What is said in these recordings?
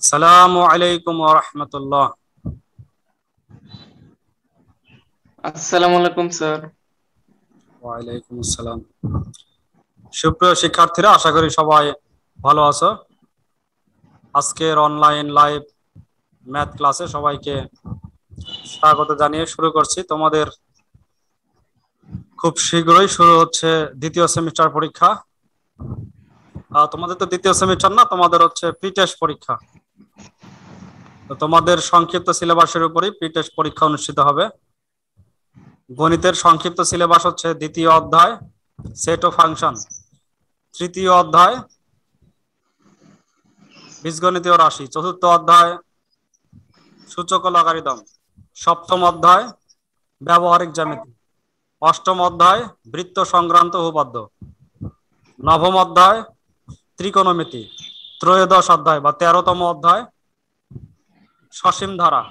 আসসালামু আলাইকুম ওয়া রাহমাতুল্লাহ। আসসালামু আলাইকুম স্যার। ওয়ালাইকুম আসসালাম। সুপ্রিয় শিক্ষার্থীরা, আশা করি সবাই ভালো আছো। আজকের অনলাইন লাইভ ম্যাথ ক্লাসে সবাইকে স্বাগত জানিয়ে শুরু করছি। তোমাদের খুব শীঘ্রই শুরু হচ্ছে দ্বিতীয় সেমিস্টার পরীক্ষা। তোমাদের তো দ্বিতীয় সেমিস্টার না, তোমাদের হচ্ছে প্রি টেস্ট পরীক্ষা। তো তোমাদের সংক্ষিপ্ত সিলেবাসের উপরই প্রি টেস্ট পরীক্ষা অনুষ্ঠিত হবে। গণিতের সংক্ষিপ্ত সিলেবাস হচ্ছে দ্বিতীয় অধ্যায় সেট ও ফাংশন, তৃতীয় অধ্যায় বীজগণিতীয় রাশি, চতুর্থ অধ্যায় সূচক ও লগারিদম, সপ্তম অধ্যায় ব্যবহারিক জ্যামিতি, অষ্টম অধ্যায় বৃত্ত সংক্রান্ত উপপাদ্য, নবম অধ্যায় ত্রিকোণমিতি, ত্রয়োদশ অধ্যায় বা 13তম অধ্যায় সসীম ধারা,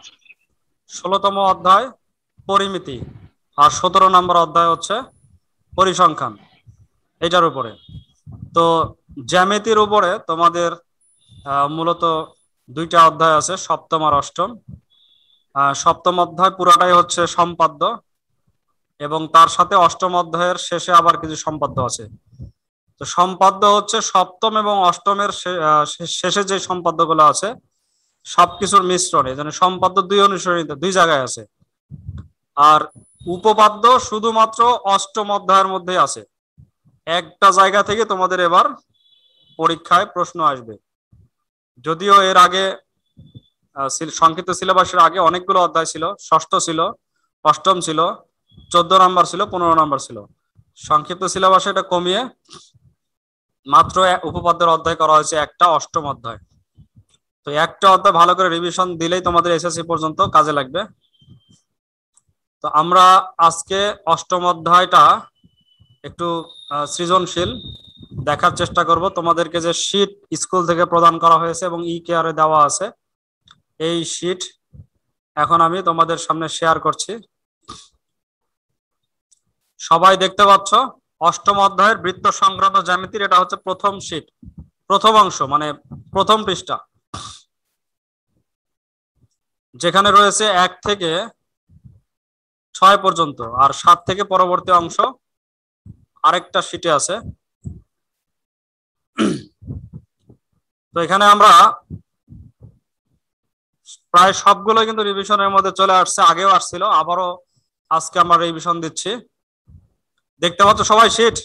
16তম অধ্যায় পরিমিতি, আর 17 নম্বর অধ্যায় হচ্ছে পরিসংখ্যান। এটার উপরে তো জ্যামিতির উপরে তোমাদের মূলত দুইটা অধ্যায় আছে, সপ্তম আর অষ্টম। সপ্তম অধ্যায় পুরাটাই হচ্ছে সম্পাদ্য, এবং তার সাথে অষ্টম অধ্যায়ের শেষে আবার কিছু সম্পাদ্য আছে। তো সম্পাদ্য হচ্ছে সপ্তম এবং অষ্টমের শেষে যে সম্পাদ্যগুলো আছে সবকিছুর মিশ্রণ, এই জন্য সম্পাদ্য দুই অনুসরণিত দুই জায়গায় আছে। আর উপপাদ্য শুধুমাত্র অষ্টম অধ্যায়ের মধ্যে আছে। একটা জায়গা থেকে তোমাদের এবার পরীক্ষায় প্রশ্ন আসবে। যদিও এর আগে সংক্ষিপ্ত সিলেবাসের আগে অনেকগুলো অধ্যায় ছিল, ষষ্ঠ ছিল, অষ্টম ছিল, 14 নম্বর ছিল, 15 নম্বর ছিল। সংক্ষিপ্ত সিলেবাসে এটা কমিয়ে মাত্র উপপাদ্যের অধ্যায় করা হয়েছে একটা, অষ্টম অধ্যায়। তো একটা অধ্যায় ভালো করে রিভিশন দিলেই তোমাদের এসএসসি পর্যন্ত কাজে লাগবে। তো আমরা আজকে অষ্টম অধ্যায়টা একটু সৃজনশীল দেখার চেষ্টা করব। তোমাদেরকে যে শীট স্কুল থেকে প্রদান করা হয়েছে এবং ই কেয়ারে দেওয়া আছে, এই শীট এখন আমি তোমাদের সামনে শেয়ার করছি। সবাই দেখতে পাচ্ছ অষ্টম অধ্যায়ের বৃত্ত সংক্রান্ত জ্যামিতির এটা হচ্ছে প্রথম শীট, প্রথম অংশ, মানে প্রথম পৃষ্ঠা, যেখানে রয়েছে 1 থেকে 6 পর্যন্ত, আর 7 থেকে পরবর্তী অংশ আরেকটা শীটে আছে। তো এখানে আমরা প্রায় সবগুলো কিন্তু রিভিশনের মধ্যে চলে আসছে, আগেও আসছিল, আবারও আজকে আমরা রিভিশন দিচ্ছি। দেখতে পাচ্ছ সবাই শীট?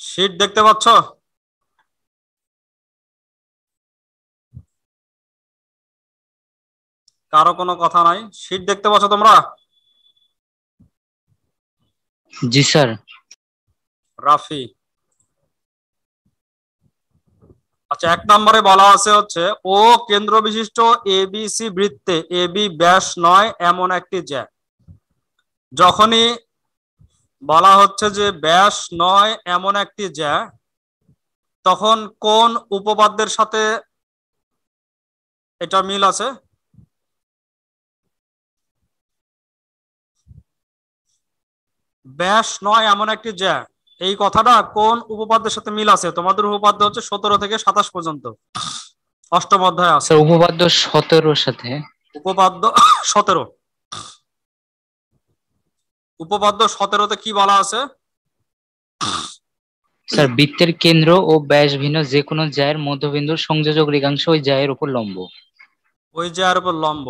শীট দেখতে পাচ্ছ? কারো কোনো কথা নাই? শীট দেখতে পাচ্ছ তোমরা? জি স্যার। রাফি, আচ্ছা, 1 নম্বরে বলা আছে হচ্ছে ও কেন্দ্র বিশিষ্ট এবিসি বৃত্তে এবি ব্যাস নয় এমন একটি জ্যা। যখনই বলা হচ্ছে যে ব্যাস নয় এমন একটি জ্যা, তখন কোন উপপাদ্যের সাথে এটা মিল আছে? ব্যাস নয় এমন একটি জ্যা, এই কথাটা কোন উপপাদ্যের সাথে মিল আছে? তোমাদের উপপাদ্য হচ্ছে 17 থেকে 27 পর্যন্ত অষ্টম অধ্যায় আছে। স্যার উপপাদ্য 17 সাথে। উপপাদ্য 17, উপপাদ্য 17তে কি বলা আছে? স্যার বৃত্তের কেন্দ্র ও ব্যাস ভিন্ন যে কোনো জ্যায়ের মধ্যবিন্দুর সংযোজক রেখাংশ ওই জ্যায়ের উপর লম্ব। ওই জ্যায়ের উপর লম্ব।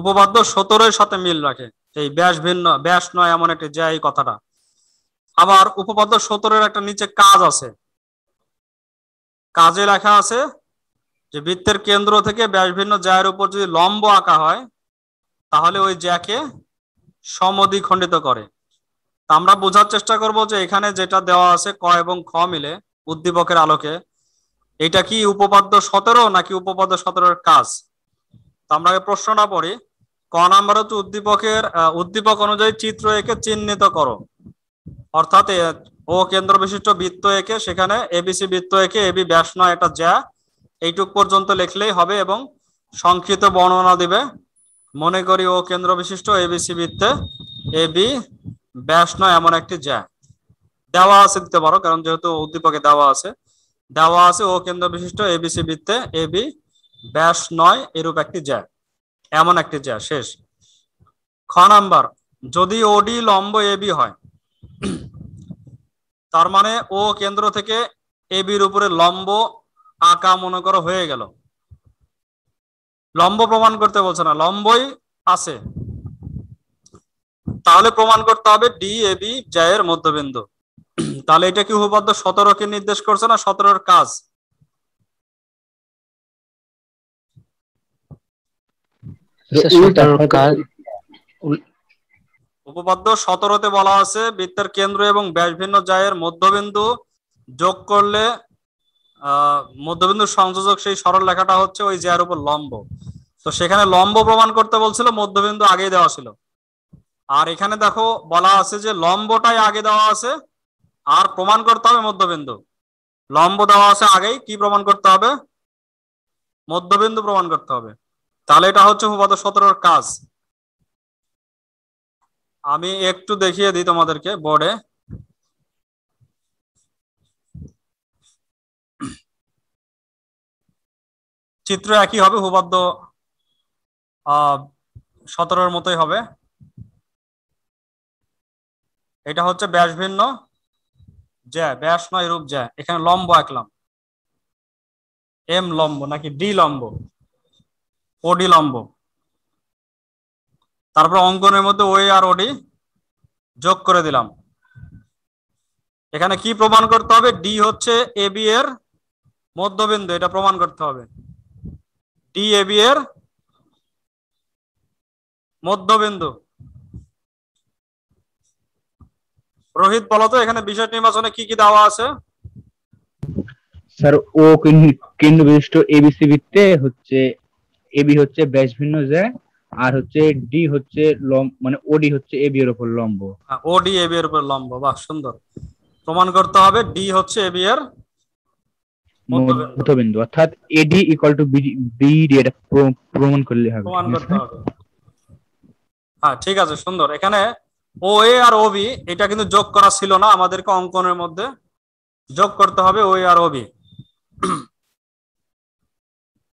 উপপাদ্য 17-এর সাথে মিল রাখে এই ব্যাস ভিন্ন, ব্যাস নয় এমন একটি জ্যা, এই কথাটা। আবার উপপাদ্য 17-এর একটা নিচে কাজ আছে, কাজে লেখা আছে যে বৃত্তের কেন্দ্র থেকে ব্যাস ভিন্ন জ্যায়ের উপর যদি লম্ব আঁকা হয় তাহলে ওই জ্যাকে সমদ্বিখণ্ডিত করে। আমরা বোঝার চেষ্টা করব যে এখানে যেটা দেওয়া আছে ক এবং খ মিলে উদ্দীপকের আলোকে, এটা কি উপপাদ্য 17 নাকি উপপাদ্য 17-এর কাজ? তো আমরা প্রশ্নটা পড়ি। ক নাম্বার হচ্ছে উদ্দীপক অনুযায়ী চিত্র এঁকে চিহ্নিত করো। অর্থাৎ ও কেন্দ্র বিশিষ্ট বৃত্ত এঁকে সেখানে এবিসি বৃত্ত এঁকে এবি ব্যাস নয় এটা জ্যা, এইটুক পর্যন্ত লিখলেই হবে এবং সংক্ষিপ্ত বর্ণনা দিবে। মনে করি ও কেন্দ্র বিশিষ্ট এবিসি বৃত্তে এবি ব্যাস নয় এমন একটি জ্যা। দেওয়া আছে দিতে পারো, কারণ যেহেতু উদ্দীপকে দেওয়া আছে ও কেন্দ্র বিশিষ্ট এবিসি বৃত্তে এবি ব্যাস 9 এরূপ একটি জ্যা, এমন একটি জ্যা। শেষ। খ নাম্বার, যদি ওডি লম্ব এবি হয়, তার মানে ও কেন্দ্র থেকে এবির উপরে লম্ব আঁকা মনে করো হয়ে গেল। লম্ব প্রমাণ করতে বলছে না, লম্বই আছে, তাহলে প্রমাণ করতে হবে ডি এবি জ্যায়ের মধ্যবিন্দু। তাহলে এটা কি উপপাদ্য 17 কে নির্দেশ করছে না 17-র কাজ? উপপাদ্য 17-তে বলা আছে বৃত্তের কেন্দ্র এবং ব্যাসভিন্ন জ্যায়ের মধ্যবিন্দু যোগ করলে মধ্যবিন্দুর সংযোজক সেই সরল রেখাটা হচ্ছে ওই জ্যায়ের উপর লম্ব। তো সেখানে লম্ব প্রমাণ করতে বলছিল, মধ্যবিন্দু আগেই দেওয়া ছিল। আর এখানে দেখো বলা আছে যে লম্বটাই আগে দেওয়া আছে আর প্রমাণ করতে হবে মধ্যবিন্দু। লম্ব দেওয়া আছে আগেই, কি প্রমাণ করতে হবে? মধ্যবিন্দু প্রমাণ করতে হবে। তাহলে এটা হচ্ছে উপপাদ্য 17-র কাজ। আমি একটু দেখিয়ে দিই তোমাদেরকে বোর্ডে। চিত্র একই হবে, উপপাদ্য 17-র মতোই হবে। এটা হচ্ছে ব্যাস ভিন্ন জ্যা, ব্যাস নয় রূপ জ্যা। এখানে লম্ব আঁকলাম, এম লম্ব নাকি ডি লম্ব, ওডি লম্ব। তারপর অঙ্কনের মধ্যে ওএ আর ওডি যোগ করে দিলাম। এখানে কি প্রমাণ করতে হবে? ডি হচ্ছে এবি এর মধ্যবিন্দু, এটা প্রমাণ করতে হবে। ডি এবি এর মধ্যবিন্দু। রোহিত বলতো এখানে বিষয় নির্বাচনে কি কি দেওয়া আছে? স্যার ও কেন্দ্র বিশিষ্ট এবিসি বৃত্তে হচ্ছে এবি হচ্ছে ব্যাস ভিন্ন জ্যা, আর হচ্ছে ডি হচ্ছে মানে ওডি হচ্ছে এবি এর উপর লম্ব। ওডি এবি এর উপর লম্ব, বাহ সুন্দর। প্রমাণ করতে হবে ডি হচ্ছে এবি এর মধ্যবিন্দু, অর্থাৎ এডি ইকুয়াল টু বিডি, এটা প্রমাণ করলে হবে। প্রমাণ করতে হবে। হ্যাঁ ঠিক আছে, সুন্দর। এখানে ও এ আর ওবি এটা কিন্তু যোগ করা ছিল না, আমাদেরকে অঙ্কনের মধ্যে যোগ করতে হবে ও এ আর ওবি।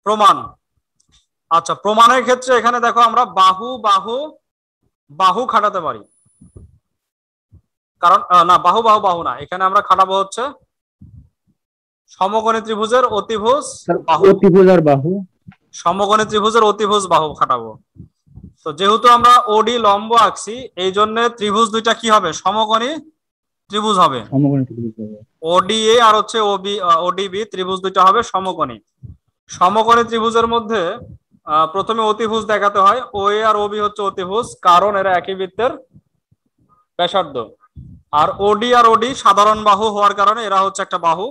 প্রমাণ। আচ্ছা, প্রমাণের ক্ষেত্রে এখানে দেখো আমরা বাহু বাহু বাহু খাটাতে পারি, কারণ না বাহু বাহু বাহু না, এখানে আমরা খাটাবো হচ্ছে সমকোণী ত্রিভুজের অতিভুজ বাহু। অতিভুজ আর বাহু, সমকোণী ত্রিভুজের অতিভুজ বাহু খাটাবো। তো যেহেতু আমরা ওডি লম্ব আঁকছি, এই জন্য ত্রিভুজ দুইটা কি হবে? সমকোণী ত্রিভুজ হবে। ওডি এ আর হচ্ছে ওডিবি ত্রিভুজ দুইটা হবে সমকোণী। সমকোণী ত্রিভুজের মধ্যে প্রথমে অতিভুজ দেখাতে হয়। ও এ আর ওবি হচ্ছে অতিভুজ, কারণ এরা একই বৃত্তের ব্যাসার্ধ। আর ওডি আর ওডি সাধারণ বাহু হওয়ার কারণে এরা হচ্ছে একটা বাহু,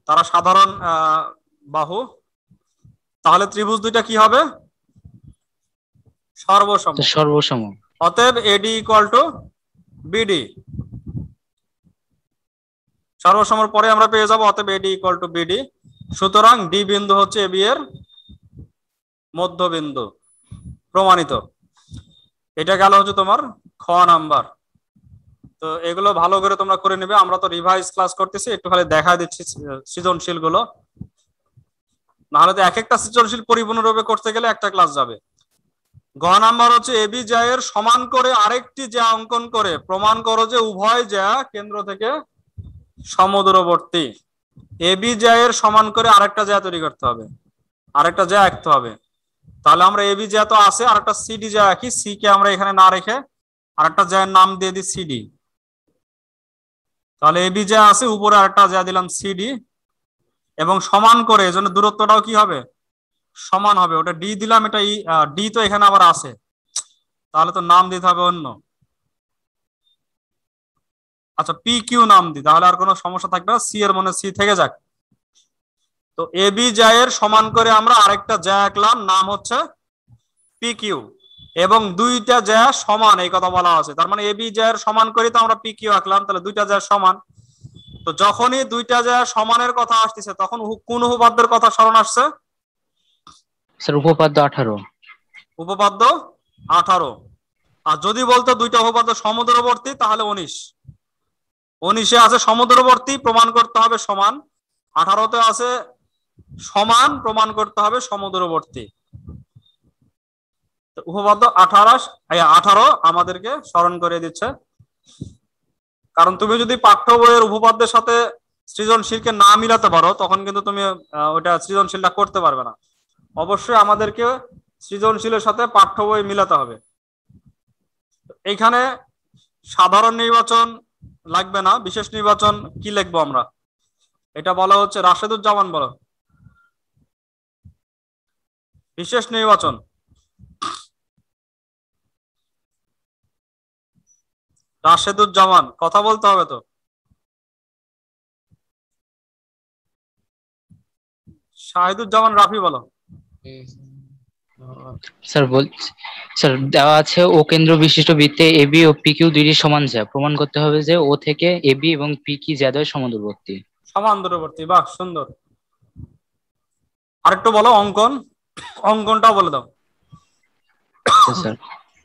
তারা সাধারণ বাহু। তাহলে ত্রিভুজ দুইটা কি হবে? সর্বসম। অতএব এডি ইকুয়াল টু বিডি। সর্বসমর পরে আমরা পেয়ে যাবো অতএব এডি ইকুয়াল টু বিডি। সুতরাং ডি বিন্দু হচ্ছে এবি এর মধ্যবিন্দু। প্রমাণিত। এটা গেল হচ্ছে তোমার খ নাম্বার। তো এগুলো ভালো করে তোমরা করে নেবে। আমরা তো রিভাইজ ক্লাস করতেছি, একটু খালি দেখা দিচ্ছি সৃজনশীল গুলো, নাহলে তো এক একটা সৃজনশীল পরিপূর্ণরূপে করতে গেলে একটা ক্লাস যাবে। গ নাম্বার হচ্ছে এবি জ্যায়ের সমান করে আরেকটি জ্যা অঙ্কন করে প্রমাণ করো যে উভয় জ্যা কেন্দ্র থেকে সমদূরবর্তী। এবি জ্যায়ের সমান করে আরেকটা জ্যা তৈরি করতে হবে, আরেকটা জ্যা আঁকতে হবে। তাহলে আমরা এবি জ্যা তো আছে, আরেকটা সিডি জ্যা আঁকি। সি কে আমরা এখানে না রেখে আরেকটা জ্যায়ের নাম দিয়ে দিই সিডি। তাহলে এবি জ্যা আছে, উপরে আরেকটা জ্যা দিলাম সিডি, এবং সমান করে, এজন্য দূরত্বটাও কি হবে? সমান হবে। ওটা ডি দিলাম, এটা ডি তো এখানে আবার আছে, তাহলে তো নাম দিতে হবে অন্য। আচ্ছা, পি কিউ নাম দিই, তাহলে আর কোনো সমস্যা থাকবে না, সি এর মনে সি থেকে যাক। তো এবি জ্যায়ের সমান করে আমরা আরেকটা জ্যা আঁকলাম, নাম হচ্ছে পি কিউ, এবং দুইটা জ্যা সমান এই কথা বলা আছে। তার মানে এবি জ্যায়ের সমান করে তো আমরা পি কিউ আঁকলাম, তাহলে দুইটা জ্যা সমান। তো যখনই দুইটা জ্যা সমানের কথা আসতেছে তখন কোন উপপাদ্যের কথা স্মরণ আসছে? স্যার উপপাদ্য 18। উপপাদ্য 18। আর যদি বলতো দুইটা উপপাদ্য সমদূরবর্তী তাহলে 19। 19-এ আছে সমুদ্রবর্তী, প্রমাণ করতে হবে সমান। 18-তে আছে সমান, প্রমাণ করতে হবে সমুদ্রবর্তী। উপপাদ্য 18 আমাদেরকে স্মরণ করে দিচ্ছে, কারণ তুমি যদি পাঠ্য বইয়ের উপপাদ্যের সাথে সৃজনশীলকে না মিলাতে পারো তখন কিন্তু তুমি ওটা সৃজনশীলটা করতে পারবে না। অবশ্যই আমাদেরকে সৃজনশীলের সাথে পাঠ্য বই মিলাতে হবে। এইখানে সাধারণ নির্বাচন লাগবে না, বিশেষ নির্বাচন কি লিখবো আমরা? এটা বলা হচ্ছে রাশেদুজ্জামান, বলো বিশেষ নির্বাচন। রাশেদুজ্জামান, কথা বলতে হবে তো। শাহিদুজ্জামান রাফি, বলো। স্যার দেওয়া আছে ও কেন্দ্র বিশিষ্ট বৃত্তে এবি ও পিকিউ দুইটি সমান জ্যা, প্রমাণ করতে হবে যে ও থেকে এবি এবং পিকি জ্যাদ্বয় সমদূরবর্তী। সমান দূরবর্তী, বাহ সুন্দর। আরেকটু বলো অঙ্কন, অঙ্কনটাও বলে দাও। স্যার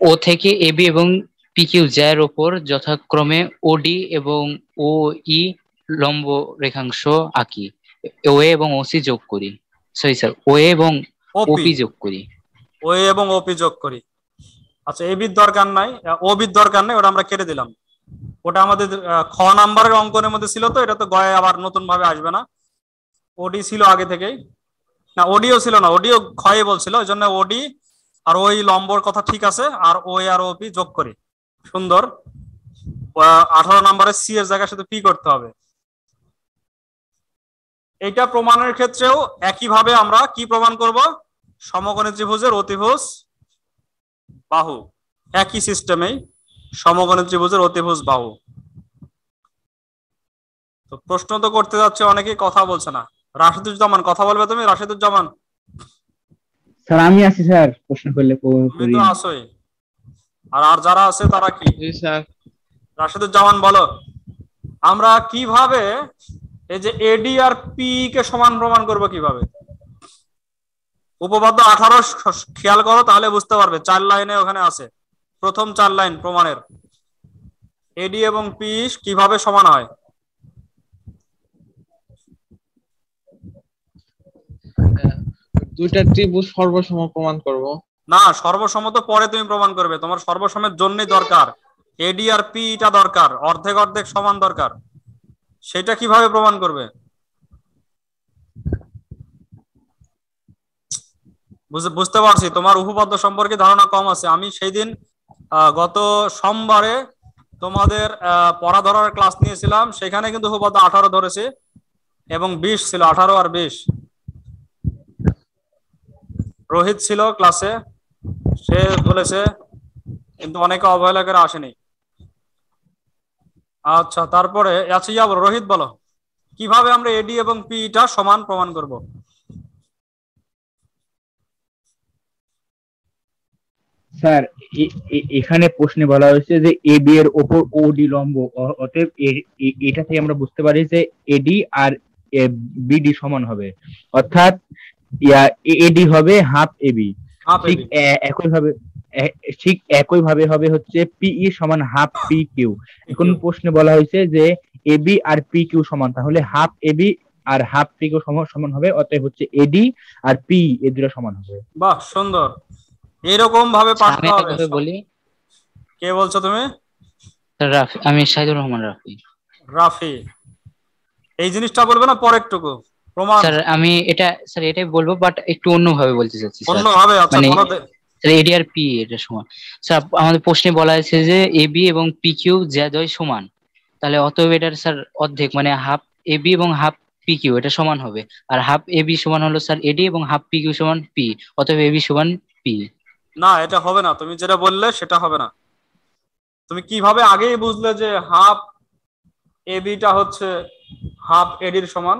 ও থেকে এবি এবং পিকিউ জ্যার ওপর যথাক্রমে ওডি এবং ও ই লম্ব রেখাংশ আঁকি, ও এবং ওসি যোগ করি। সরি স্যার, ও এবং ওপি যোগ করি। ও এবং ওপি যোগ করি। আচ্ছা, এবির দরকার নাই, ওবির দরকার নাই, ওটা আমরা কেটে দিলাম। ওটা আমাদের খ নাম্বারের অঙ্কনের মধ্যে ছিল, তো এটা তো গয়ে আবার নতুন ভাবে আসবে না। ওডি ছিল আগে থেকেই, না ওডিও ছিল না, ওডিও ক্ষয়ে বলছিল, ওই জন্য ওডি আর ওই লম্বর কথা ঠিক আছে, আর ও আর ওপি যোগ করি। সুন্দর। 18 নম্বরের সি এর জায়গায় শুধু পি করতে হবে। এইটা প্রমাণের ক্ষেত্রেও একইভাবে আমরা কি প্রমাণ করব? সমকোণী ত্রিভুজের অতিভুজ বাহু। একই সিস্টেমেই সমকোণী ত্রিভুজের অতিভুজ বাহু। তো প্রশ্ন তো করতে যাচ্ছে, অনেকেই কথা বলছে না। রাশেদুজ্জামান, কথা বলবে তুমি? রাশেদুজ্জামান স্যার আমি আছি স্যার, প্রশ্ন করলে তুমি তো আসোই। আর যারা আছে তারা কি? স্যার রাশেদুজ্জামান বলো, আমরা কিভাবে এই যে এডি আর পি কে সমান প্রমাণ করব কিভাবে? উপপাদ্য 18 খেয়াল করো, তাহলে বুঝতে পারবে। 4 লাইনে ওখানে আছে, প্রথম 4 লাইন প্রমাণের। এডি এবং পি কিভাবে সমান হয়? দুইটা ত্রিভুজ সর্বসম প্রমাণ করব। না, সর্বসম তো পরে তুমি প্রমাণ করবে, তোমার সর্বসমের জন্যই দরকার এডি আর পি টা দরকার, অর্ধেক অর্ধেক সমান দরকার। সেটা কিভাবে প্রমাণ করবে? বুঝতে পারছি তোমার উপপাদ্য সম্পর্কে ধারণা কম আছে। আমি সেই দিন গত সোমবারে তোমাদের পড়া ধরার ক্লাস নিয়েছিলাম, সেখানে কিন্তু উপপাদ্য 18 ধরেছে এবং 20 ছিল, 18 আর 20। রোহিত ছিল ক্লাসে, সে বলেছে, কিন্তু অনেকে অবহেলা করে আসেনি। আচ্ছা, তারপরে আচ্ছা ইয়া বলো, রোহিত বলো কিভাবে আমরা এডি এবং পি টা সমান প্রমাণ করব? স্যার এখানে প্রশ্নে বলা হয়েছে যে এবি এর উপর ওডি লম্ব, অতএব এটা থেকে আমরা বুঝতে পারি যে এডি আর বিডি সমান হবে, অর্থাৎ এডি হবে হাফ এবি। ঠিক একইভাবে হবে হচ্ছে পিই সমান হাফ পি কিউ। এখন প্রশ্নে বলা হয়েছে যে এবি আর পি কিউ সমান, তাহলে হাফ এবি আর হাফ পি কিউ সমান হবে, অতএব হচ্ছে এডি আর পি এ দুটো সমান হবে। বাহ সুন্দর, এরকম ভাবে পাঠতে হবে। বলি, কে বলছো তুমি? রাফি, আমি শাহিদুর রহমান রাফি। রাফি, এই জিনিসটা বলবে না পরেরটুকু প্রমাণ? স্যার আমি এটাই বলবো, বাট একটু অন্যভাবে বলতে চাচ্ছি। অন্যভাবে? আচ্ছা বলো। স্যার এডি আর পি এটা সমান। স্যার আমাদের প্রশ্নে বলা আছে যে এবি এবং পি কিউ জ্যাদ্বয় সমান, তাহলে অতএব এটার স্যার অর্ধেক মানে হাফ এবি এবং হাফ পি কিউ এটা সমান হবে। আর হাফ এবি সমান হলো স্যার এডি এবং হাফ পি কিউ সমান পি, অতএব এবি সমান পি। না, এটা হবে না, তুমি যেটা বললে সেটা হবে না। তুমি কিভাবে আগেই বুঝলে যে হাফ এবিটা হচ্ছে হাফ এডির সমান?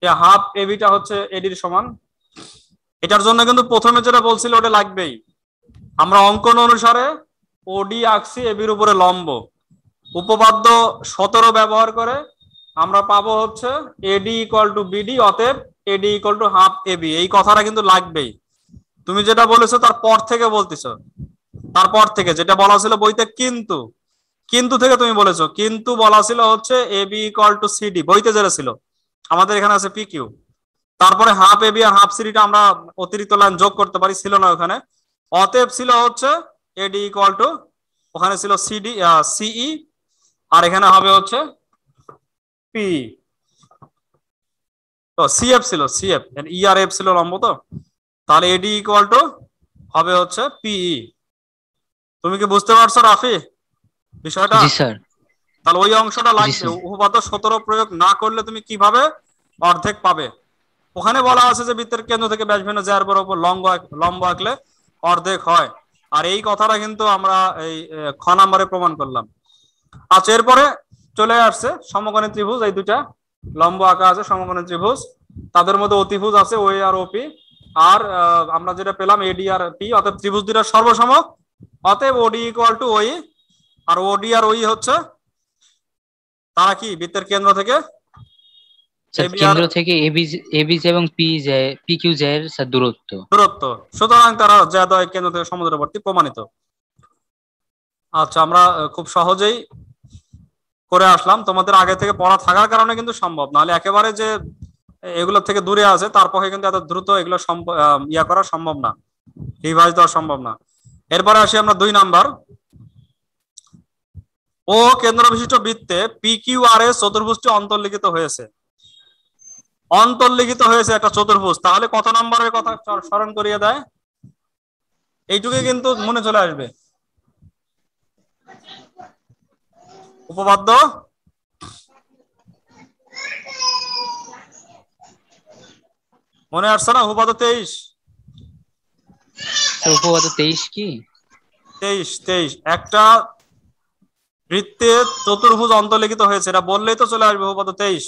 হাফ এবিটা হচ্ছে এডির সমান। এটার জন্য কিন্তু প্রথমে যেটা বলছিল ওটা লাগবেই। আমরা অঙ্কন অনুসারে ওডি আঁকছি এবির উপরে লম্ব। উপপাদ্য 17 ব্যবহার করে আমরা পাবো হচ্ছে এডি ইকুয়াল টু বিডি, অতএব AD equal to half AB. এই কথাটা কিন্তু লাগবেই। তুমি যেটা বলেছো তারপর থেকে বলতেছো, তারপর থেকে যেটা বলা ছিল বইতে, কিন্তু কিন্তু থেকে তুমি বলেছো, কিন্তু বলা ছিল হচ্ছে A B equal to CD, বইতে যেটা ছিল। আমাদের এখানে আছে পি কিউ, তারপরে half A B R half সিডিটা আমরা অতিরিক্ত লাইন যোগ করতে পারি, ছিল না ওখানে। অতএব ছিল হচ্ছে এডি ইকুয়াল টু, ওখানে ছিল সিডি সিই, আর এখানে হবে হচ্ছে পি, তো সিএফ ছিল, সিএফ ই আর এফ ছিল লম্ব, তো তাহলে এডি ইকুয়াল টু হবে হচ্ছে পিই। তুমি কি বুঝতে পারছো রাফি বিষয়টা? জি স্যার। তাহলে ওই অংশটা জি লাগবে, স্যার। উপপাদ্য 17 প্রয়োগ না করলে তুমি কিভাবে অর্ধেক পাবে? ওখানে বলা আছে যে বৃত্তের কেন্দ্র থেকে ব্যাসভিন্ন জ্যার বরাবর উপর লম্ব আঁকলে অর্ধেক হয়, আর এই কথাটা কিন্তু আমরা এই খ নাম্বারে প্রমাণ করলাম। আচ্ছা, এরপরে চলে আসছে সমকোণী ত্রিভুজ, এই দুইটা লম্ব আঁকা আছে সমকোণী ত্রিভুজ, তাদের মধ্যে অতিভুজ আছে ওএ আর ওপি, আর আমরা যেটা পেলাম এডি আর পি, অতএব ত্রিভুজ দুইটা সর্বসম, অতএব ওডি ইকুয়াল টু ওই, আর ওডি আর ওই হচ্ছে তারা কি বৃত্তের কেন্দ্র থেকে স্যার এবি আর কেন্দ্র থেকে এবি এবং পি কিউ এর স্যার দূরত্ব। দূরত্ব, সুতরাং তারা জ্যাদয় কেন্দ্র থেকে সমুদ্রবর্তী, প্রমাণিত। আচ্ছা, আমরা খুব সহজেই করে আসলাম, তোমাদের আগে থেকে পড়া থাকার কারণে কিন্তু সম্ভব, নাহলে একেবারে যে এগুলো থেকে দূরে আছে তার পক্ষে কিন্তু এত দ্রুত এগুলো ইয়া করা সম্ভব না, রিভাইজ দেওয়া সম্ভব না। এরপরে আসি আমরা 2 নাম্বার। ও কেন্দ্র বিশিষ্ট বৃত্তে পি কিউ আর এস চতুর্ভুজটি অন্তর্লিখিত হয়েছে, অন্তর্লিখিত হয়েছে একটা চতুর্ভুজ, তাহলে কত নম্বরের কথা স্মরণ করিয়ে দেয়? এইটুকুই কিন্তু মনে চলে আসবে। উপপাদ্য মনে আসছে না? উপপাদ্য 23, স্যার উপপাদ্য 23 কি? 23 একটা বৃত্তে চতুর্ভুজ অন্তর্লিখিত হয়েছে, এটা বললেই তো চলে আসবে উপপাদ্য 23।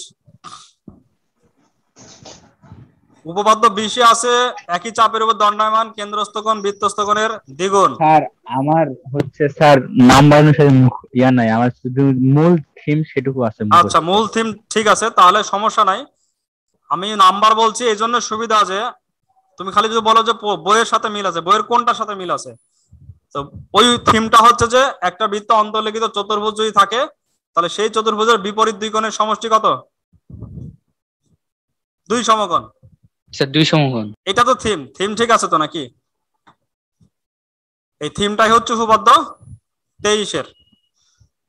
উপপাদ্য 20 আছে একই চাপের উপর দণ্ডায়মান কেন্দ্রস্থ কোণ বৃত্তস্থ কোণের দ্বিগুণ। স্যার আমার হচ্ছে স্যার নাম্বার অনুসারে ইয়া নাই, আমার শুধু মূল থিম সেটুকু আছে মুখস্থ। আচ্ছা, মূল থিম ঠিক আছে, তাহলে সমস্যা নাই। আমি নাম্বার বলছি এই জন্য সুবিধা আছে, তুমি খালি যদি বলো যে বইয়ের সাথে মিল আছে, বইয়ের কোনটার সাথে মিল আছে, তো ওই থিমটা হচ্ছে যে একটা বৃত্ত অন্তর্লিখিত চতুর্ভুজ যদি থাকে, তাহলে সেই চতুর্ভুজের বিপরীত দুই কোণের সমষ্টি কত? 2 সমকোণ। স্যার 2 সমকোণ। এটা তো থিম, থিম ঠিক আছে তো নাকি? এই থিমটাই হচ্ছে উপপাদ্য 23-এর।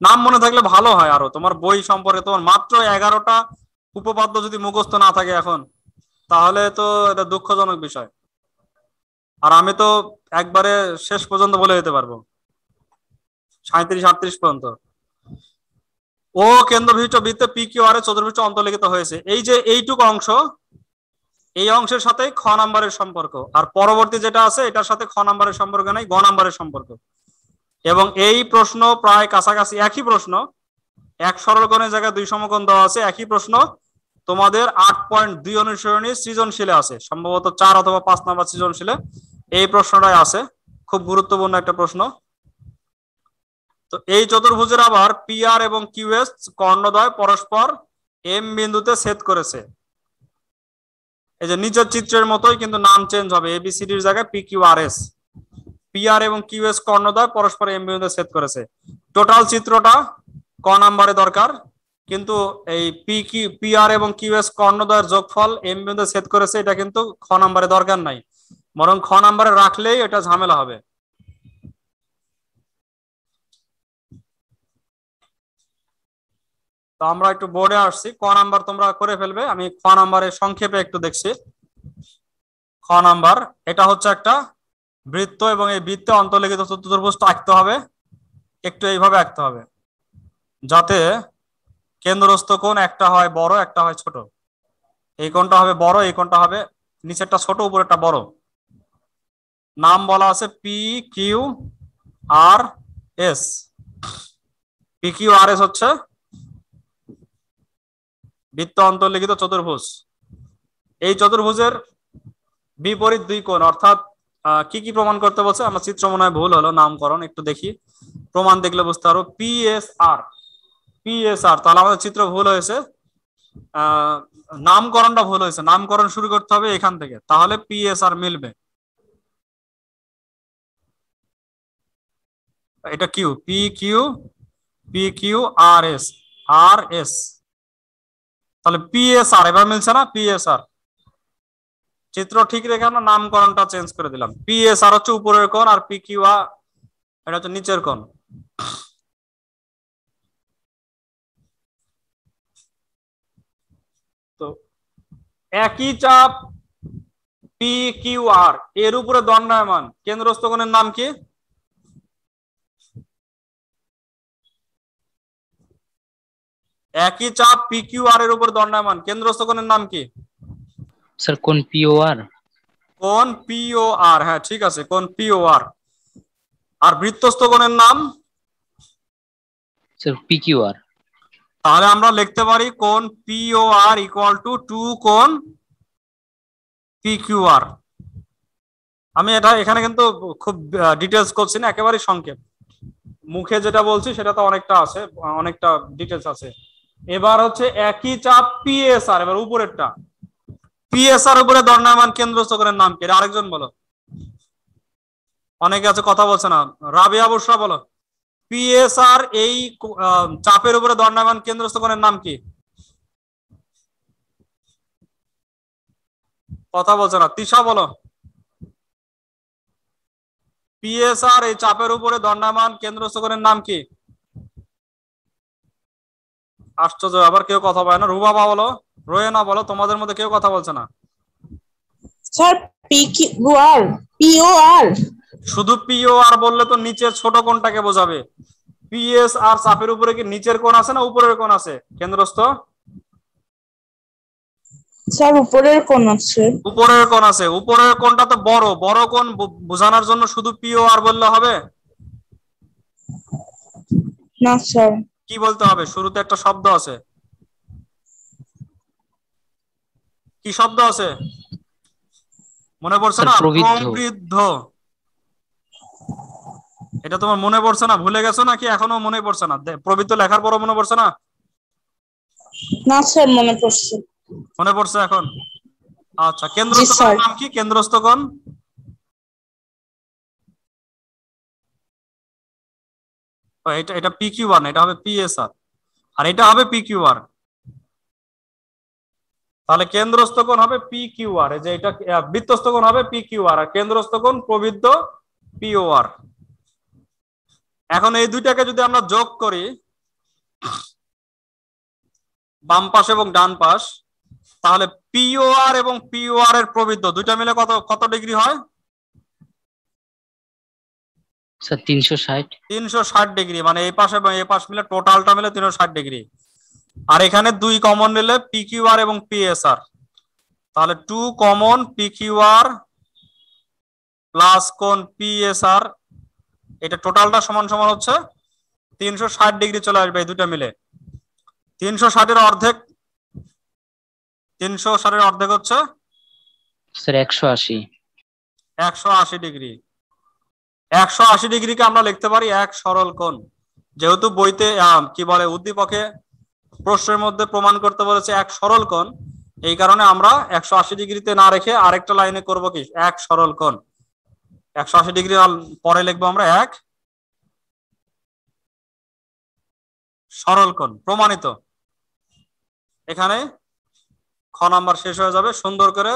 নাম মনে থাকলে ভালো হয়, আরো তোমার বই সম্পর্কে তোমার মাত্র 11টা উপপাদ্য যদি মুখস্থ না থাকে এখন, তাহলে তো এটা দুঃখজনক বিষয়। আর আমি তো একবারে শেষ পর্যন্ত বলে দিতে পারবো, 37-38 পর্যন্ত। ও কেন্দ্র বিশিষ্ট বৃত্তে পি কিউ আর এ চতুর্ভুজ অন্তর্লিখিত হয়েছে, এই যে এইটুকু অংশ, এই অংশের সাথে খ নাম্বারের সম্পর্ক, আর পরবর্তী যেটা আছে এটার সাথে খ নাম্বারের সম্পর্ক নাই, গ নাম্বারের সম্পর্ক। এবং এই প্রশ্ন প্রায় কাছাকাছি একই প্রশ্ন, এক সরলকোণের জায়গায় 2 সমকোণ দেওয়া আছে, একই প্রশ্ন তোমাদের 8.2 অনুসরণী সৃজনশীলে আছে, সম্ভবত 4 অথবা 5 নাম্বার সৃজনশীলে এই প্রশ্নটাই আছে, খুব গুরুত্বপূর্ণ একটা প্রশ্ন। তো এই চতুর্ভুজের আবার পি আর এবং কিউ এস কর্ণদ্বয় পরস্পর এম বিন্দুতে ছেদ করেছে, এই যে নিচের চিত্রের মতোই, কিন্তু নাম চেঞ্জ হবে, এবিসিডির জায়গায় P Q R S, P R এবং কিউ এস কর্ণদ্বয় পরস্পর এম বিন্দুতে ছেদ করেছে। টোটাল চিত্রটা ক নাম্বারে দরকার, কিন্তু এই পি আর এবং কিউ এস কর্ণদ্বয়ের যোগফল এম বিন্দুতে ছেদ করেছে, এটা কিন্তু খ নাম্বারে দরকার নাই, বরং খ নাম্বারে রাখলেই এটা ঝামেলা হবে। তো আমরা একটু বোর্ডে আসছি, ক নাম্বার তোমরা করে ফেলবে, আমি খ নাম্বারের সংক্ষেপে একটু দেখছি। খ নাম্বার, এটা হচ্ছে একটা বৃত্ত এবং এই বৃত্তে অন্তর্লিখিত চতুর্ভুজটা আঁকতে হবে, একটু এইভাবে আঁকতে হবে যাতে কেন্দ্রস্থ কোণ একটা হয় বড়, একটা হয় ছোট। এই কোণটা হবে বড়, এই কোণটা হবে নিচেরটা ছোট, উপরেরটা বড়। নাম বলা আছে P Q R S. P Q R S হচ্ছে বৃত্ত অন্তর্লিখিত চতুর্ভুজ। এই চতুর্ভুজের বিপরীত 2 কোণ, অর্থাৎ কি কি প্রমাণ করতে বলছে? আমার চিত্র মনে হয় ভুল হলো, নামকরণ একটু দেখি, প্রমাণ দেখলে বুঝতে পারবো। পি এস আর, পি এস আর, তাহলে আমাদের চিত্র ভুল হয়েছে, নামকরণটা ভুল হয়েছে, নামকরণ শুরু করতে হবে এখান থেকে, তাহলে পি এস আর মিলবে। এটা Q, P Q P Q R S, R S, তাহলে পিএসআর এবার মিলছে না? পিএসআর চিত্র ঠিক রেখে আমরা নামকরণটা চেঞ্জ করে দিলাম। পিএসআর হচ্ছে উপরের কোণ আর পি কিউ আর এটা হচ্ছে নিচের কোণ। তো একই চাপ পি কিউ আর এর উপরে দণ্ডায়মান কেন্দ্রস্থ কোণের নাম কি? একই চাপ পি কিউ আর এর উপর দণ্ডায়মান কেন্দ্রস্থ কোণের নাম কি? স্যার কোন পিওআর? কোণ পিওআর, হ্যাঁ ঠিক আছে, কোণ পিওআর। আর বৃত্তস্থ কোণের নাম? Sir PQR. তাহলে আমরা লিখতে পারি কোণ পিওআর ইকুয়াল টু 2 কোণ পিকিউআর। আমি এটা এখানে কিন্তু খুব ডিটেলস করছি না, একেবারে সংক্ষেপ, মুখে যেটা বলছি সেটা তো অনেকটা আছে, অনেকটা ডিটেলস আছে। এবার হচ্ছে একই চাপ পিএসআর, এবার উপরেরটা পিএসআর উপরে দণ্ডায়মান কেন্দ্রস্থ কোণের নাম কি? আরেকজন বলো, অনেকে আছে কথা বলছে না। রাবিয়া বুশরা বলো, পিএসআর এই চাপের উপরে দণ্ডায়মান কেন্দ্রস্থ কোণের নাম কি? কথা বলছে না। তিশা বলো, পিএসআর এই চাপের উপরে দণ্ডায়মান কেন্দ্রস্থ কোণের নাম কি? আশ্চর্য, আবার কেউ কথা বলে না। রুবাবা বলো, রোয়েনা বলো, তোমাদের মধ্যে কেউ কথা বলছে না। Sir PQR, POR. শুধু পিওআর বললে তো নিচের ছোট কোণটাকে বোঝাবে। পিএসআর চাপের উপরে কি নিচের কোণ আছে না উপরের কোণ আছে কেন্দ্রস্থ? স্যার উপরের কোণ আছে। উপরের কোণ আছে। উপরের কোণটা তো বড়, বড় কোণ বোঝানোর জন্য শুধু পিওআর বললে হবে? না স্যার। কি বলতে হবে? শুরুতে একটা শব্দ আছে, কি শব্দ আছে মনে পড়ছে না? প্রবৃদ্ধ। এটা তোমার মনে পড়ছে না? ভুলে গেছো নাকি এখনো মনে পড়ছে না? প্রবৃদ্ধ লেখার পরও মনে পড়ছে না? না স্যার মনে পড়ছে। মনে পড়ছে এখন? আচ্ছা, কেন্দ্রস্থ কোণের নাম কি? কেন্দ্রস্থ কোণ এটা, এটা পিকিউআর না, এটা হবে পিএসআর, আর এটা হবে পিকিউআর। তাহলে কেন্দ্রস্থ কোণ হবে পিকিউআর, এই যে এটা বৃত্তস্থ কোণ হবে পিকিউআর, আর কেন্দ্রস্থ কোণ প্রবৃদ্ধ পিওআর। এখন এই দুইটাকে যদি আমরা যোগ করি বাম পাশ এবং ডান পাশ, তাহলে পিওআর এবং পিওআর এর প্রবৃদ্ধ দুইটা মিলে কত কত ডিগ্রি হয়? স্যার 360। 360 ডিগ্রি, মানে এই পাশ এবং এই পাশ মিলে টোটালটা মিলে 360 ডিগ্রি। আর এখানে দুই কমন নিলে পিকিউআর এবং পিএসআর, তাহলে 2 কমন পিকিউআর প্লাস কোণ পিএসআর, এটা টোটালটা সমান সমান হচ্ছে 360 ডিগ্রি চলে আসবে এই দুটো মিলে। 360 এর অর্ধেক, 360 এর অর্ধেক হচ্ছে স্যার 180। 180 ডিগ্রি। 180 ডিগ্রিকে আমরা লিখতে পারি এক সরল কোণ। যেহেতু বইতে কি বলে উদ্দীপকে প্রশ্নের মধ্যে প্রমাণ করতে বলেছে এক সরল কোণ, এই কারণে আমরা 180 ডিগ্রিতে না রেখে আরেকটা লাইনে করব কি এক সরল কোণ। 180 ডিগ্রি পরে লিখবো আমরা এক সরল কোণ প্রমাণিত। এখানে খ নাম্বার শেষ হয়ে যাবে। সুন্দর করে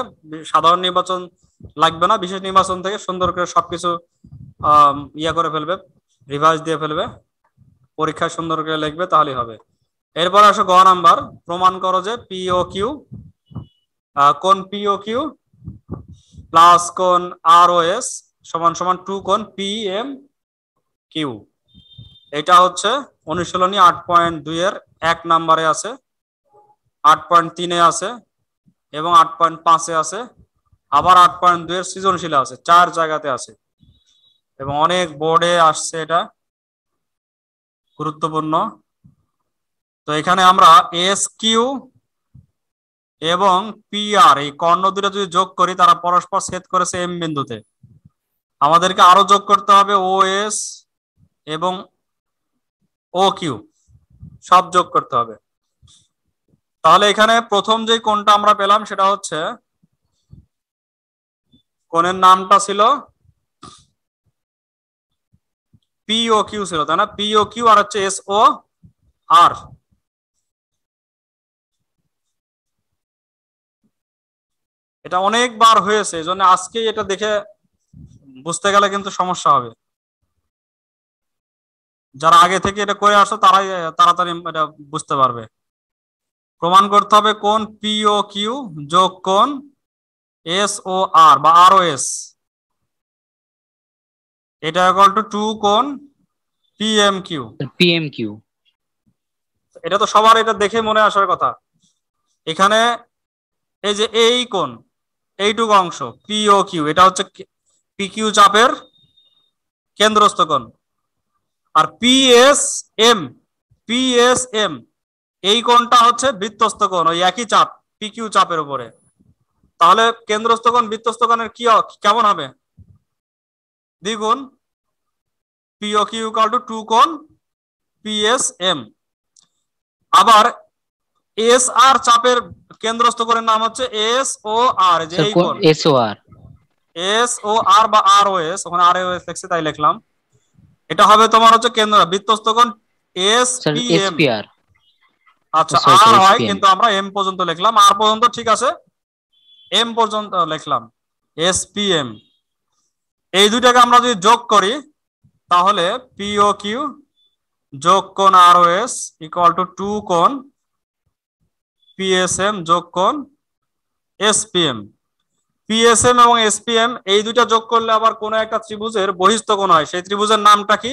সাধারণ নির্বাচন লাগবে না, বিশেষ নির্বাচন থেকে সুন্দর করে সবকিছু ইয়া করে ফেলবে, রিভাইজ দিয়ে ফেলবে, পরীক্ষায় সুন্দর করে লিখবে, তাহলেই হবে। এরপর আসো গ নাম্বার, প্রমাণ করো যে পিও কিউ কোণ পিও কিউ প্লাস কোণ আর ও এস সমান সমান 2 কোণ পি এম কিউ। এটা হচ্ছে অনুশীলনী 8.2 এর 1 নম্বরে আছে, 8.3 এ আছে এবং 8.5 এ আছে, আবার 8.2 এর সৃজনশীলে আছে, 4 জায়গাতে আছে এবং অনেক বোর্ডে আসছে, এটা গুরুত্বপূর্ণ। তো এখানে আমরা এস কিউ এবং পি আর এই কর্ণ দুটো যদি যোগ করি তারা পরস্পর ছেদ করেছে এম বিন্দুতে, আমাদেরকে আরো যোগ করতে হবে ও এস এবং ও কিউ, সব যোগ করতে হবে। তাহলে এখানে প্রথম যে কোণটা আমরা পেলাম সেটা হচ্ছে, কোণের নামটা ছিল পিও কিউ ছিল, তাই না? পিও কিউ আর হচ্ছে এস ও আর এটা অনেকবার হয়েছে, এজন্য আজকে এটা দেখে বুঝতে গেলে কিন্তু সমস্যা হবে। যারা আগে থেকে এটা করে আসো তারাই তাড়াতাড়ি এটা বুঝতে পারবে। প্রমাণ করতে হবে কোন পিও কিউ যোগ কোন এস ও আর বা আর ও এস, এটা ইকুয়াল টু 2 কোন পিএম কিউ। পিএম কিউ এটা তো সবার এটা দেখে মনে আসার কথা। এখানে এই যে এই কোন এইটুকু অংশ পিও কিউ, এটা হচ্ছে পি কিউ চাপের কেন্দ্রস্থ কোণ। আর পিএসএম এই কোণটা হচ্ছে বৃত্তস্থ কোণ, ওই একই চাপ পি কিউ চাপের উপরে। তাহলে কেন্দ্রস্থ কোণ বৃত্তস্থ কোণের কি কেমন হবে? দ্বিগুণ। পিও কিউ ইকুয়াল টু 2 কোণ পিএসএম। আবার এস আর চাপের কেন্দ্রস্থ কোণের নাম হচ্ছে এস ও আর, যে এই কোণ এসওআর। এস ও আর বা আর ও এস, ওখানে আর ও এস লিখছি তাই লিখলাম। এটা হবে তোমার হচ্ছে কেন্দ্র বৃত্তস্থ কোণ এসপিএম। আচ্ছা আর হয় কিন্তু আমরা এম পর্যন্ত লিখলাম, আর পর্যন্ত ঠিক আছে, এম পর্যন্ত লিখলাম এসপিএম। এই দুইটাকে আমরা যদি যোগ করি তাহলে পিও কিউ যোগ কোণ আর ও এস ইকুয়াল টু 2 কোণ পিএসএম যোগ কোণ এসপিএম। পিএসএম এবং এসপিএম এই দুইটা যোগ করলে আবার কোন একটা ত্রিভুজের বহিস্থ কোণ হয়। সেই ত্রিভুজের নামটা কি?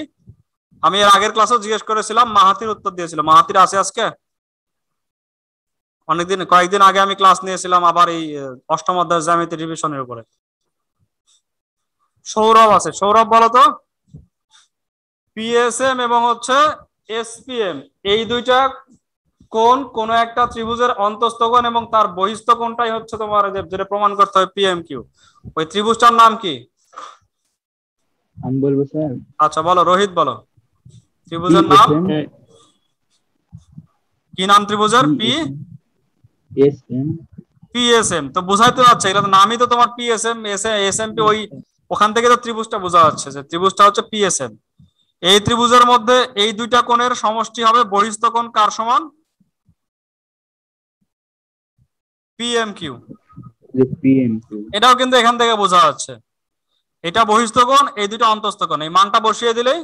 আমি এর আগের ক্লাসেও জিজ্ঞেস করেছিলাম, মাহাতির উত্তর দিয়েছিল। মাহাতির আছে আজকে? কয়েকদিন আগে আমি ক্লাস নিয়েছিলাম আবার এই অষ্টম অধ্যায় জ্যামিতি রিভিশনের উপরে। সৌরভ আছে, সৌরভ বলো তো। পিএসএম এবং হচ্ছে এসপিএম এই দুইটা কোণ কোন একটা ত্রিভুজের অন্তস্থ কোণ এবং তার বহিস্থ কোণটাই হচ্ছে তোমার যেটা প্রমাণ করতে হবে পিএম কিউ। ওই ত্রিভুজটার নাম কি? আমি বলবো স্যার। আচ্ছা বলো, রোহিত বলো ত্রিভুজের নাম কি? নাম ত্রিভুজের পিএসএম। তো বুঝাইতে পারছে, এটা তো নামই তো তোমার পিএসএম এসএমপি, ওই ওখান থেকে তো ত্রিভুজটা বোঝা যাচ্ছে যে ত্রিভুজটা হচ্ছে পিএসএম। এই ত্রিভুজের মধ্যে এই দুইটা কোণের সমষ্টি হবে বহিস্থ কোণ কার সমান? PM Q. এটাও কিন্তু এখান থেকে বোঝা যাচ্ছে, এটা বহিস্থ কোণ, এই দুটো অন্তস্থ কোণ। এই মানটা বসিয়ে দিলেই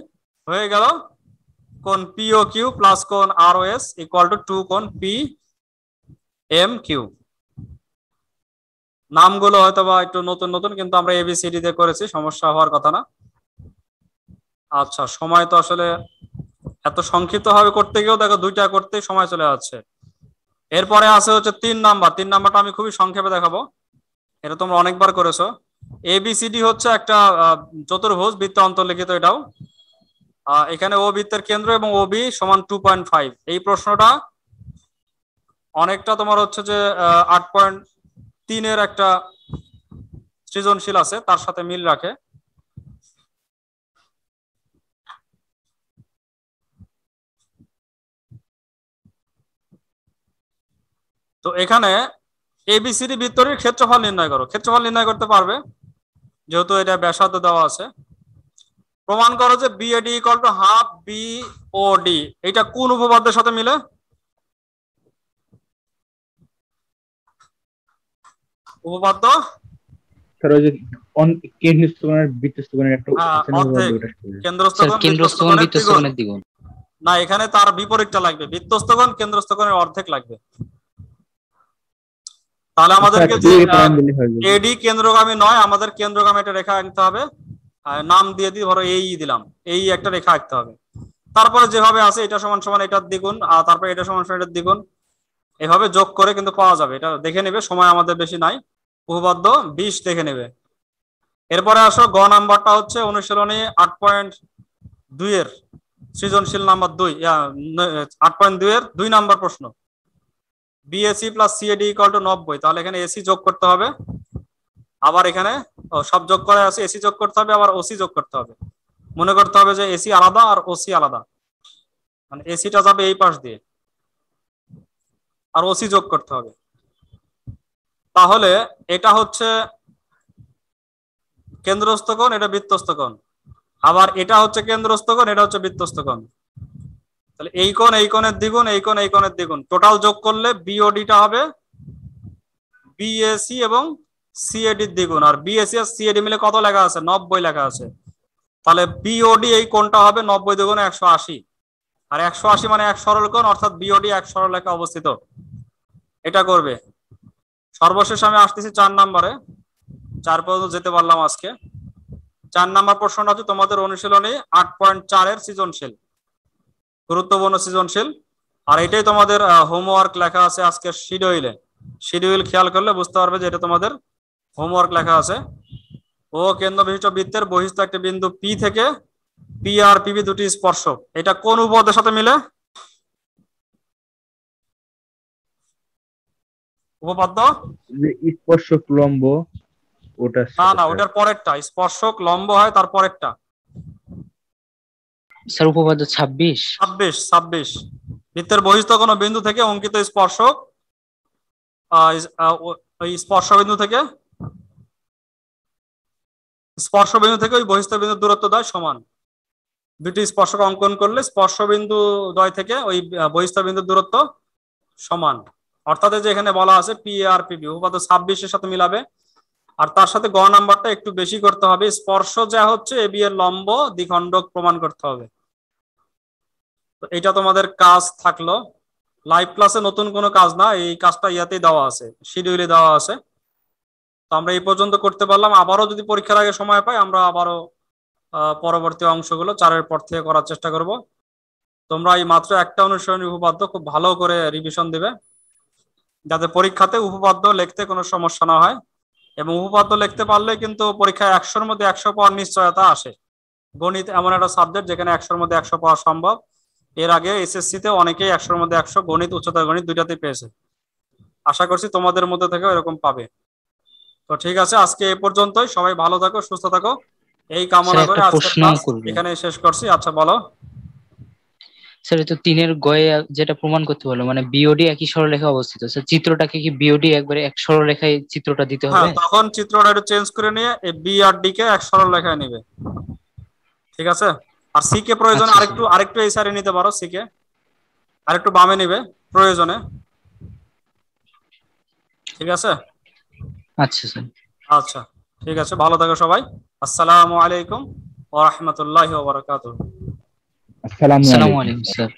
হয়ে গেল কোণ পিও কিউ প্লাস কোণ আর ও এস ইকুয়াল টু 2 কোণ পি এম কিউ। নামগুলো হয়তো বা একটু নতুন নতুন, কিন্তু আমরা এবিসিডি দিয়ে করেছি, সমস্যা হওয়ার কথা না। আচ্ছা সময় তো আসলে এত সংক্ষিপ্ত ভাবে করতে গিয়েও দেখো দুইটা করতেই সময় চলে যাচ্ছে। এরপরে আছে হচ্ছে 3 নাম্বার। 3 নাম্বারটা আমি খুবই সংক্ষেপে দেখাবো, এটা তোমরা অনেকবার করেছো। এবিসিডি হচ্ছে একটা চতুর্ভুজ বৃত্ত অন্তর্লিখিত। এটাও এখানে ও বৃত্তের কেন্দ্র এবং ওবি সমান 2.5। এই প্রশ্নটা অনেকটা তোমার হচ্ছে যে 8.3 এর একটা সৃজনশীল আছে, তার সাথে মিল রাখে। তো এখানে এবিসিডি বৃত্তটির ক্ষেত্রফল নির্ণয় করো। ক্ষেত্রফল নির্ণয় করতে পারবে যেহেতু এটা ব্যাসার্ধ দেওয়া আছে। প্রমাণ করো যে BAD equal to half BOD, এটা কোন উপপাদ্যের সাথে মিলে? উপপাদ্য না, এখানে তার বিপরীতটা লাগবে, বৃত্তস্থ কোণ কেন্দ্রস্থ কোণের অর্ধেক লাগবে। তাহলে আমাদেরকে যে এডি কেন্দ্রগামী নয়, আমাদের কেন্দ্রগামী একটা রেখা আঁকতে হবে। নাম দিয়ে দিই, ধরো এই দিলাম, এই একটা রেখা আঁকতে হবে। তারপরে যেভাবে আছে এটা সমান সমান এটার দ্বিগুণ, আর তারপরে এটা সমান সমান এটার দ্বিগুণ, এভাবে যোগ করে কিন্তু পাওয়া যাবে। এটা দেখে নেবে, সময় আমাদের বেশি নাই। উপপাদ্য 20 দেখে নেবে। এরপরে আসো গ নাম্বারটা হচ্ছে অনুশীলনী 8.2 এর সৃজনশীল নাম্বার 2, 8.2 এর 2 নাম্বার প্রশ্ন। BAC plus CAD equal to 90। তাহলে এখানে এসি যোগ করতে হবে, আবার এখানে সব যোগ করে আছে, এসি যোগ করতে হবে, আবার ওসি যোগ করতে হবে। মনে করতে হবে যে এসি আলাদা আর ওসি আলাদা, মানে এসিটা যাবে এই পাশ দিয়ে আর ওসি যোগ করতে হবে। তাহলে এটা হচ্ছে কেন্দ্রস্থ কোণ, এটা বৃত্তস্থ কোণ, আবার এটা হচ্ছে কেন্দ্রস্থ কোণ, এটা হচ্ছে বৃত্তস্থ কোণ। তাহলে এই কোণ এই কোণের দ্বিগুণ, এই কোণ এই কোণের দ্বিগুণ, টোটাল যোগ করলে বিওডিটা হবে বিএসি এবং সিএডির দ্বিগুণ। আর বিএসি আর সিএডি মিলে কত লেখা আছে? 90 লেখা আছে। তাহলে বিওডি এই কোণটা হবে 90 দ্বিগুণে 180, আর 180 মানে এক সরল কোণ, অর্থাৎ বিওডি এক সরলরেখা অবস্থিত। এটা করবে। সর্বশেষ আমি আসতেছি 4 নম্বরে। 4 পর্যন্ত যেতে পারলাম আজকে। 4 নম্বর প্রশ্নটা হচ্ছে তোমাদের অনুশীলনী 8.4 এর সৃজনশীল, গুরুত্বপূর্ণ সৃজনশীল। আর এটাই তোমাদের হোমওয়ার্ক লেখা আছে আজকের শিডিউলে। শিডিউল খেয়াল করলে বুঝতে পারবে যে এটা তোমাদের হোমওয়ার্ক লেখা আছে। ও কেন্দ্র বিশিষ্ট বৃত্তের বহিস্থ একটি বিন্দু পি থেকে পি আর পিবি দুটি স্পর্শক, এটা কোন উপপাদ্যের সাথে মিলে? উপপাদ্য স্পর্শক লম্ব, ওটা না ওটার পরেরটা। স্পর্শক লম্ব হয় তার পরেরটা। স্যার উপপাদ্য 26। বৃত্তের বহিস্থ কোনো বিন্দু থেকে অঙ্কিত স্পর্শক ওই স্পর্শবিন্দু থেকে ওই বহিস্থ বিন্দুর দূরত্ব দ্বয় সমান। দুটি স্পর্শক অঙ্কন করলে স্পর্শবিন্দু দ্বয় থেকে ওই বহিস্থ বিন্দুর দূরত্ব সমান। অর্থাৎ যে এখানে বলা আছে পি আর পিবি, উপপাদ্য 26 এর সাথে মিলাবে। আর তার সাথে গ নাম্বারটা একটু বেশি করতে হবে, স্পর্শ যা হচ্ছে এবি এর লম্ব দ্বিখণ্ডক প্রমাণ করতে হবে। তো এটা তোমাদের কাজ থাকলো। লাইভ ক্লাসে নতুন কোনো কাজ না, এই কাজটা ইয়াতেই দেওয়া আছে, শিডিউলে দেওয়া আছে। তো আমরা এই পর্যন্ত করতে পারলাম। আবারও যদি পরীক্ষার আগে সময় পাই আমরা আবারও পরবর্তী অংশগুলো 4 পর থেকে করার চেষ্টা করব। তোমরা এই মাত্র একটা অনুসরণী উপপাদ্য খুব ভালো করে রিভিশন দিবে, যাতে পরীক্ষাতে উপপাদ্য লিখতে কোনো সমস্যা না হয়। এবং উপপাদ্য লিখতে পারলে কিন্তু পরীক্ষায় 100-র মধ্যে 100 পাওয়ার নিশ্চয়তা আসে। গণিত এমন একটা সাবজেক্ট যেখানে 100-র মধ্যে 100 পাওয়া সম্ভব। এর আগে এসএসসি তে অনেকেই 100-র মধ্যে 100 গণিত, উচ্চতর গণিত দুইটাতেই পেয়েছে। আশা করছি তোমাদের মধ্যে থেকে এরকম পাবে। তো ঠিক আছে, আজকে এ পর্যন্তই। সবাই ভালো থাকো, সুস্থ থাকো, এই কামনা করে আজকের ক্লাস এখানে শেষ করছি। আচ্ছা বলো স্যার। তো 3-এর গয়ে যেটা প্রমাণ করতে বলো, মানে বিওডি একই সরলরেখা অবস্থিত, স্যার চিত্রটাকে কি বিওডি একবারে এক সরলরেখায় চিত্রটা দিতে হবে? হ্যাঁ, তখন চিত্রটা একটু চেঞ্জ করে নিয়ে এই বি আর ডি কে এক সরলরেখায় নেবে। ঠিক আছে। আর সি কে প্রয়োজনে আরেকটু এই সাইডে নিতে পারো, সি কে আরেকটু বামে নেবে প্রয়োজনে। ঠিক আছে। আচ্ছা স্যার। আচ্ছা ঠিক আছে, ভালো থাকো সবাই। আসসালামু আলাইকুম ওয়া রাহমাতুল্লাহি ওয়া বারাকাতুহু। আসসালামু আসসালামু আলাইকুম স্যার।